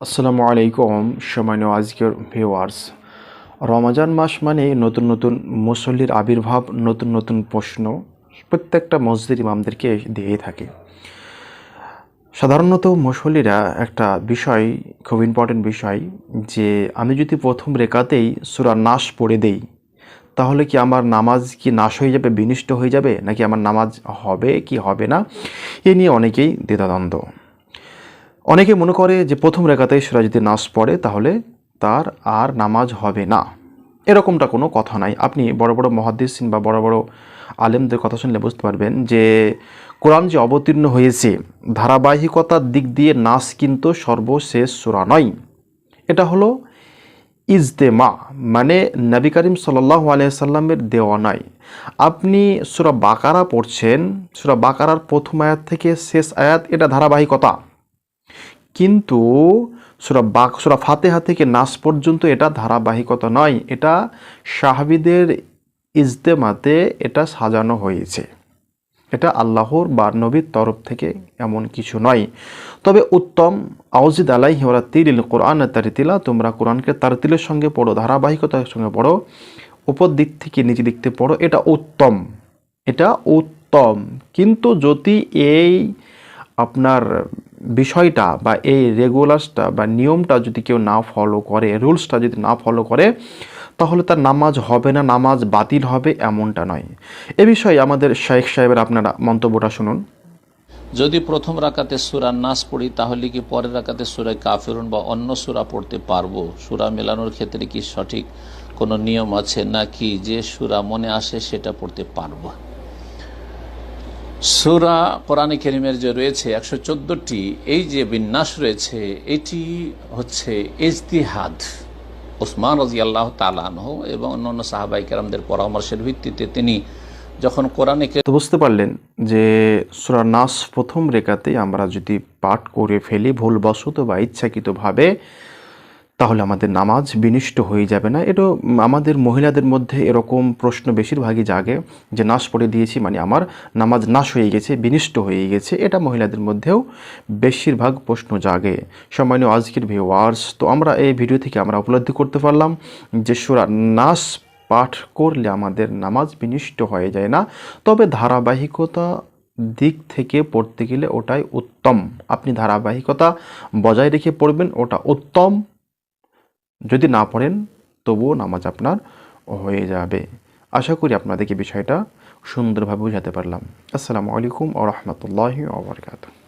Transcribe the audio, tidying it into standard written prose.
আসসালামু আলাইকুম সম্মানীয় আজকের ভিউয়ার্স। রমজান মাস মানে নতুন নতুন মুসল্লির আবির্ভাব, নতুন নতুন প্রশ্ন প্রত্যেকটা মসজিদ ইমামদেরকে দিয়ে থাকে। সাধারণত মুসল্লিরা একটা বিষয়, খুব ইম্পর্টেন্ট বিষয়, যে আমি যদি প্রথম রেকাতেই সূরা নাস পড়ে দেই তাহলে কি আমার নামাজ কি নাশ হয়ে যাবে, বিনষ্ট হয়ে যাবে, নাকি আমার নামাজ হবে কি হবে না, এ নিয়ে অনেকেই দ্বিধাদ্বন্দ্ব। অনেকে মনে করে যে প্রথম রেখাতেই সূরা যদি নাস পড়ে তাহলে তার আর নামাজ হবে না। এরকমটা কোনো কথা নাই। আপনি বড় বড় মুহাদ্দিসিন বা বড় বড় আলেমদের কথা শুনলে বুঝতে পারবেন যে কোরআন যে অবতীর্ণ হয়েছে ধারাবাহিকতার দিক দিয়ে নাস কিন্তু সর্বশেষ সূরা নয়। এটা হলো ইজতেমা, মানে নবী করিম সাল্লাল্লাহু আলাইহি সাল্লামের দেওয়া নয়। আপনি সূরা বাকারা পড়ছেন, সূরা বাকারার প্রথম আয়াত থেকে শেষ আয়াত এটা ধারাবাহিকতা, কিন্তু সূরা ফাতিহা থেকে নাস পর্যন্ত এটা ধারাবাহিকতা নয়। এটা সাহাবীদের ইজতেমাতে এটা সাজানো হয়েছে। এটা আল্লাহর বা নবীর তরফ থেকে এমন কিছু নয়। তবে উত্তম আউজিদ আলাইহি ওয়া রাতিলিল কোরআন তারতিলা, তোমরা কোরআনকে তারতিলের সঙ্গে পড়ো, ধারাবাহিকতার সঙ্গে পড়ো, উপর দিক থেকে নিচে দিকতে পড়ো, এটা উত্তম, এটা উত্তম। কিন্তু যদি এই আপনার বিষয়টা বা এই রেগুলার্সটা বা নিয়মটা যদি কেউ না ফলো করে, রুলসটা যদি না ফলো করে, তাহলে তার নামাজ হবে না, নামাজ বাতিল হবে, এমনটা নয়। এ বিষয়ে আমাদের শাইখ সাহেবের আপনারা মন্তব্যটা শুনুন। যদি প্রথম রাকাতে সূরা নাস পড়ি তাহলে কি পরের রাকাতে সূরা কাফিরুন বা অন্য সূরা পড়তে পারবো? সূরা মেলানোর ক্ষেত্রে কি সঠিক কোনো নিয়ম আছে, নাকি যে সূরা মনে আসে সেটা পড়তে পারবো? সূরা কোরআনে কারীমের যে রয়েছে 114টি, এই যে বিন্যাস রয়েছে এটি হচ্ছে ইজতিহাদ। ওসমান রাদিয়াল্লাহু তাআলা আনহু এবং অন্যান্য সাহাবায়ে কেরামদের পরামর্শের ভিত্তিতে তিনি যখন কোরআনে তো বুঝতে পারলেন যে সূরা নাস প্রথম রেখাতে আমরা যদি পাঠ করে ফেলি ভুলবশত বা ইচ্ছাকৃতভাবে, তাহলে আমাদের নামাজ বিনষ্ট হয়ে যাবে না। এটা আমাদের মহিলাদের মধ্যে এরকম প্রশ্ন বেশিরভাগই জাগে যে নাশ পড়ে দিয়েছি মানে আমার নামাজ নাশ হয়ে গেছে, বিনষ্ট হয়ে গেছে। এটা মহিলাদের মধ্যেও বেশিরভাগ প্রশ্ন জাগে। সম্মানীয় আজকের ভিউয়ার্স, তো আমরা এই ভিডিও থেকে আমরা উপলব্ধি করতে পারলাম যে সূরা নাস পাঠ করলে আমাদের নামাজ বিনষ্ট হয়ে যায় না, তবে ধারাবাহিকতা দিক থেকে পড়তে গেলে ওটাই উত্তম। আপনি ধারাবাহিকতা বজায় রেখে পড়বেন, ওটা উত্তম। যদি না পড়েন তবুও নামাজ আপনার হয়ে যাবে। আশা করি আপনাদেরকে বিষয়টা সুন্দরভাবে বোঝাতে পারলাম। আসসালামু আলাইকুম ওয়া রাহমাতুল্লাহি ওয়া বারাকাতুহু।